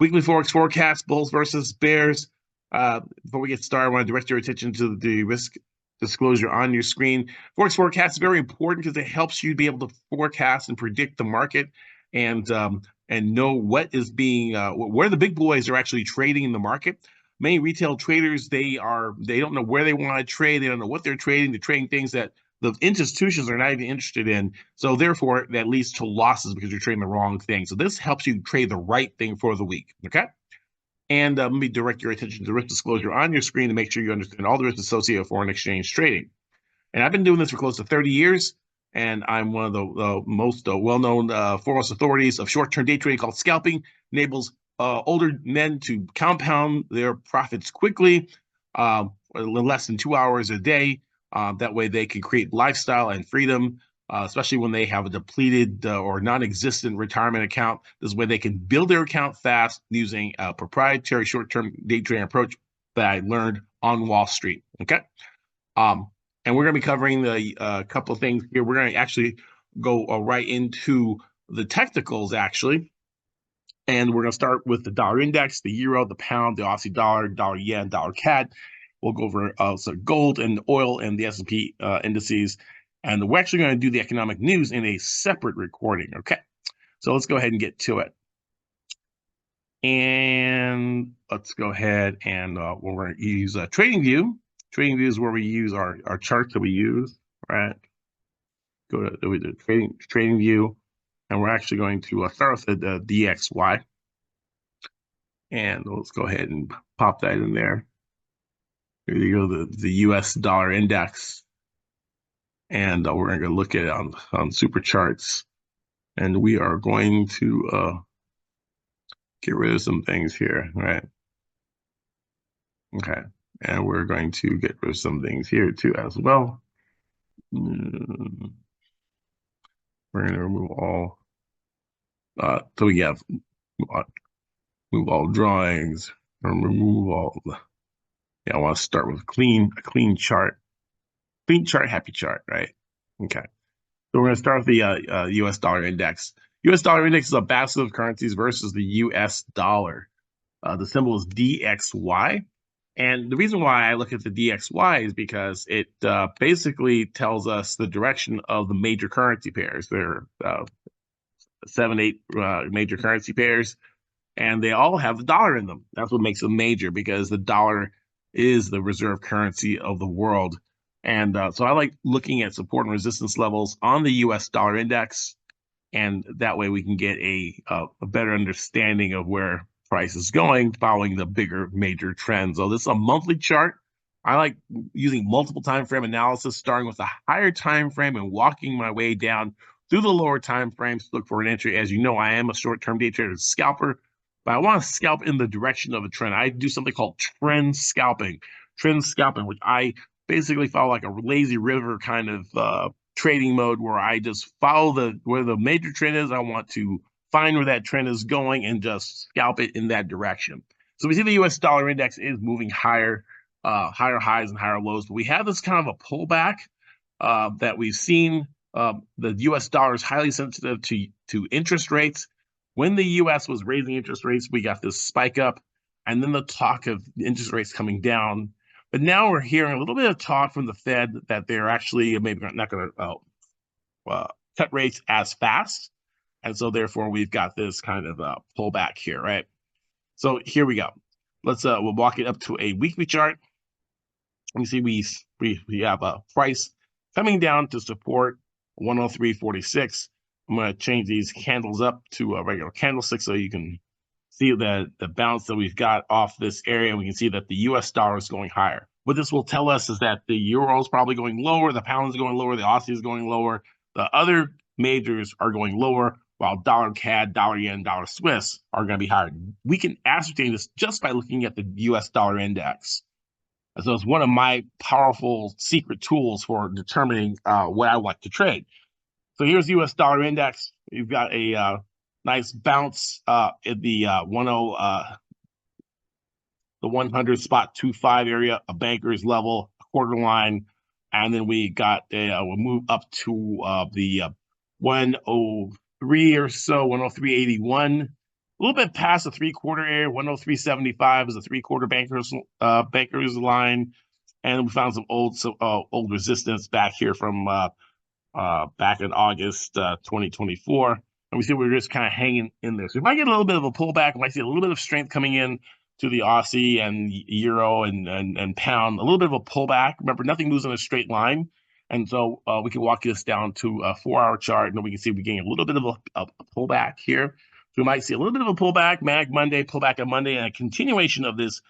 Weekly Forex forecast, bulls versus bears. Before we get started, I want to direct your attention to the risk disclosure on your screen. Forex forecast is very important because it helps you be able to forecast and predict the market and know what is being where the big boys are actually trading in the market. Many retail traders, they don't know where they want to trade. They don't know what they're trading. They're trading things that the institutions are not even interested in. So therefore, that leads to losses because you're trading the wrong thing. So this helps you trade the right thing for the week, okay? And let me direct your attention to the risk disclosure on your screen to make sure you understand all the risks associated with foreign exchange trading. And I've been doing this for close to 30 years, and I'm one of the most well-known foremost authorities of short-term day trading called scalping. Enables older men to compound their profits quickly, in less than 2 hours a day. That way they can create lifestyle and freedom, especially when they have a depleted or non-existent retirement account. This is where they can build their account fast using a proprietary short-term day trading approach that I learned on Wall Street, okay? And we're going to be covering the couple of things here. We're going to actually go right into the technicals, actually. And we're going to start with the dollar index, the euro, the pound, the Aussie dollar, dollar yen, dollar CAD. We'll go over gold and oil and the S&P indices. And we're actually going to do the economic news in a separate recording, okay? So let's go ahead and get to it. And let's go ahead and we're going to use TradingView. TradingView is where we use our charts that we use, right? Go to the TradingView, and we're actually going to start with the DXY. And let's go ahead and pop that in there. Here you go, the US dollar index. And we're going to look at it on super charts. And we are going to get rid of some things here, right? Okay. And we're going to get rid of some things here too as well. We're going to remove all. So we have move all drawings and remove all. Yeah, I want to start with a clean chart. Clean chart, happy chart, right? Okay. So we're going to start with the U.S. dollar index. U.S. dollar index is a basket of currencies versus the U.S. dollar. The symbol is DXY. And the reason why I look at the DXY is because it basically tells us the direction of the major currency pairs. There are 7, 8 major currency pairs, and they all have the dollar in them. That's what makes them major, because the dollar is the reserve currency of the world. And so I like looking at support and resistance levels on the U.S. dollar index, and that way we can get a better understanding of where price is going following the bigger major trends. So this is a monthly chart. I like using multiple time frame analysis, starting with a higher time frame and walking my way down through the lower time frames to look for an entry. As you know, I am a short-term day trader scalper, but I want to scalp in the direction of a trend. I do something called trend scalping, which I basically follow like a lazy river kind of trading mode, where I just follow where the major trend is. I want to find where that trend is going and just scalp it in that direction. So we see the U.S. dollar index is moving higher, higher highs and higher lows, but we have this kind of a pullback that we've seen. The U.S. dollar is highly sensitive to interest rates. When the U.S. was raising interest rates, we got this spike up, and then the talk of interest rates coming down. But now we're hearing a little bit of talk from the Fed that they're actually maybe not going to cut rates as fast. And so therefore we've got this kind of pullback here, right? So here we go. Let's we'll walk it up to a weekly chart. You see we have a price coming down to support 103.46. I'm going to change these candles up to a regular candlestick so you can see the bounce that we've got off this area. We can see that the U.S. dollar is going higher. What this will tell us is that the euro is probably going lower, the pound is going lower, the Aussie is going lower, the other majors are going lower, while dollar CAD, dollar yen, dollar Swiss are going to be higher. We can ascertain this just by looking at the U.S. dollar index. So it's one of my powerful secret tools for determining what I like to trade. So here's the U.S. dollar index. You've got a nice bounce at the 100.25 area, a banker's level, a quarter line, and then we got we'll move up to the 103 or so, 103.81 little bit past the three-quarter area. 103.75 is a three-quarter bankers line, and we found some old resistance back here from back in August 2024. And we see we're just kind of hanging in there. So we might get a little bit of a pullback. We might see a little bit of strength coming in to the Aussie and Euro and pound, a little bit of a pullback. Remember, nothing moves in a straight line. And so we can walk this down to a 4-hour chart, and then we can see we're getting a little bit of a pullback here. So we might see a little bit of a pullback, Mag Monday, pullback on Monday, and a continuation of this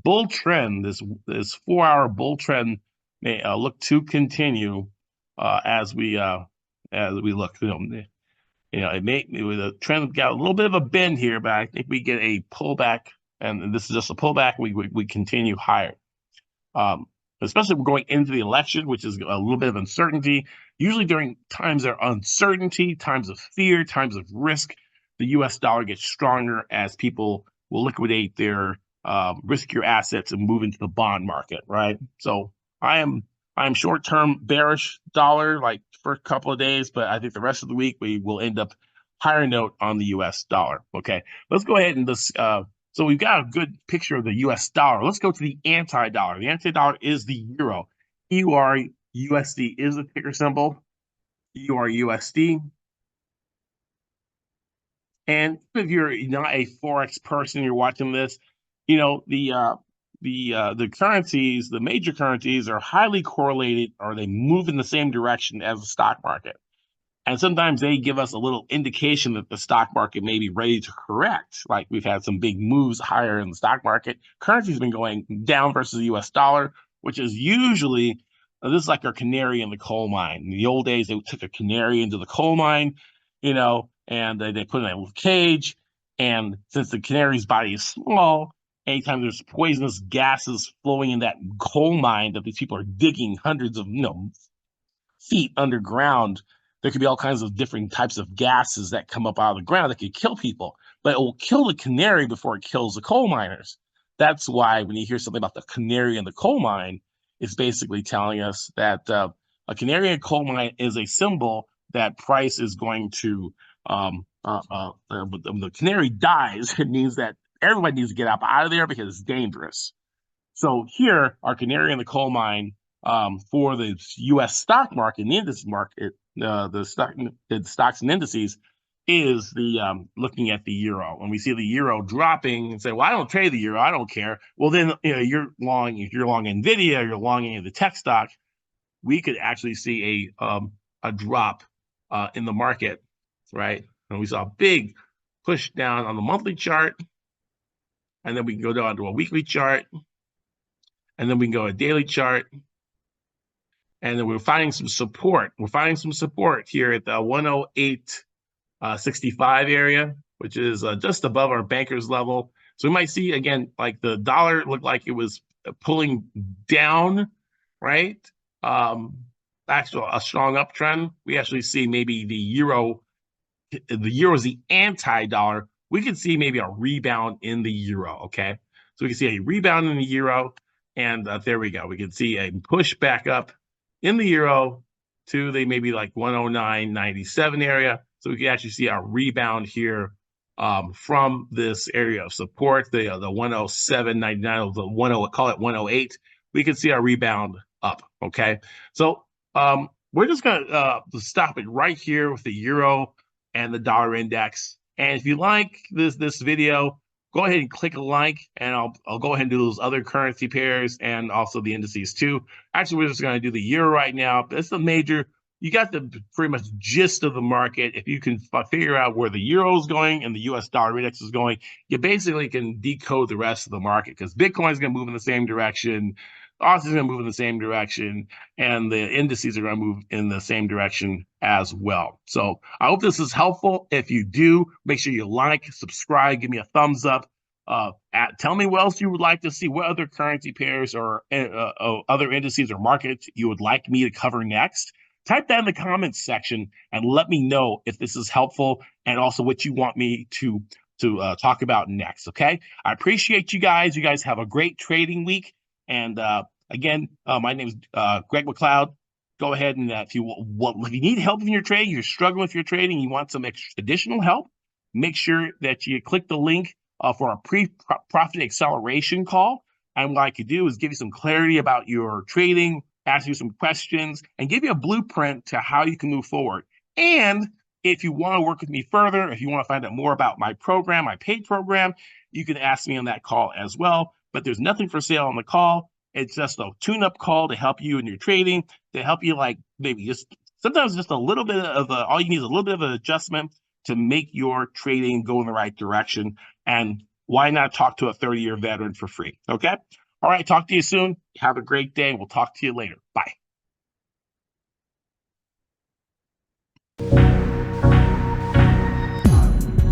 bull trend, this 4-hour bull trend may look to continue as we look. The trend got a little bit of a bend here, but I think we get a pullback, and this is just a pullback. We continue higher, especially we're going into the election, which is a little bit of uncertainty. Usually during times of uncertainty, times of fear, times of risk, the U.S. dollar gets stronger as people will liquidate their riskier assets and move into the bond market, right? So I'm short-term bearish dollar, like for a couple of days, but I think the rest of the week we will end up higher note on the U.S. dollar. Okay, let's go ahead and so we've got a good picture of the U.S. dollar. Let's go to the anti-dollar. The anti-dollar is the euro. EUR/USD is the ticker symbol. EUR/USD. And if you're not a Forex person, you're watching this, the currencies, the major currencies are highly correlated, or they move in the same direction as the stock market. And sometimes they give us a little indication that the stock market may be ready to correct. Like we've had some big moves higher in the stock market. Currency's been going down versus the US dollar, which is usually, this is like our canary in the coal mine. In the old days, they took a canary into the coal mine, and they put it in a little cage. And since the canary's body is small, anytime there's poisonous gases flowing in that coal mine that these people are digging hundreds of feet underground, there could be all kinds of different types of gases that come up out of the ground that could kill people, but it will kill the canary before it kills the coal miners. That's why when you hear something about the canary in the coal mine, it's basically telling us that a canary in a coal mine is a symbol that price is going to, when the canary dies, it means that everybody needs to get out of there because it's dangerous. So here, our canary in the coal mine for the U.S. stock market and the index market, the stocks and indices, is the looking at the euro. When we see the euro dropping and say, well, I don't trade the euro, I don't care. Well, then you're long, if you're long Nvidia, you're long any of the tech stock, we could actually see a drop in the market, right? And we saw a big push down on the monthly chart, and then we can go down to a weekly chart, and then we can go a daily chart, and then we're finding some support. We're finding some support here at the 108.65 area, which is just above our bankers level. So we might see, again, like the dollar looked like it was pulling down, right? Actually, a strong uptrend. We actually see maybe the euro is the anti-dollar. We could see maybe a rebound in the euro, okay? So we can see a rebound in the euro, and there we go. We can see a push back up in the euro to the maybe like 109.97 area. So we can actually see a rebound here from this area of support, the 107.99, call it 108. We can see a rebound up, okay? So we're just gonna stop it right here with the euro and the dollar index. And if you like this video, go ahead and click a like, and I'll go ahead and do those other currency pairs and also the indices too. Actually, we're just going to do the euro right now. But it's the major. You got the pretty much gist of the market. If you can figure out where the euro is going and the U.S. dollar index is going, you basically can decode the rest of the market, because Bitcoin is going to move in the same direction, Aussie is going to move in the same direction, and the indices are going to move in the same direction as well. So I hope this is helpful. If you do, make sure you like, subscribe, give me a thumbs up. Tell me what else you would like to see, what other currency pairs or other indices or markets you would like me to cover next. Type that in the comments section and let me know if this is helpful, and also what you want me to talk about next, okay? I appreciate you guys. You guys have a great trading week. And again, my name is Greg McLeod. Go ahead and if you need help in your trading, you're struggling with your trading, you want some additional help, make sure that you click the link for a pre-profit acceleration call. And what I could do is give you some clarity about your trading, ask you some questions, and give you a blueprint to how you can move forward. And if you want to work with me further, if you want to find out more about my program, my paid program, you can ask me on that call as well. But there's nothing for sale on the call. It's just a tune-up call to help you in your trading, to help you like maybe just sometimes just a little bit of all you need is a little bit of an adjustment to make your trading go in the right direction. And why not talk to a 30-year veteran for free? Okay. All right. Talk to you soon. Have a great day. We'll talk to you later. Bye.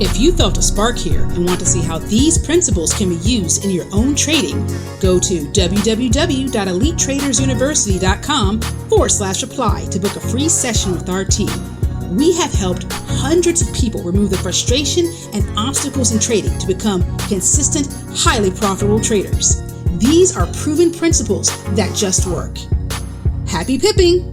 If you felt a spark here and want to see how these principles can be used in your own trading, go to www.elitetradersuniversity.com/apply to book a free session with our team. We have helped hundreds of people remove the frustration and obstacles in trading to become consistent, highly profitable traders. These are proven principles that just work. Happy pipping!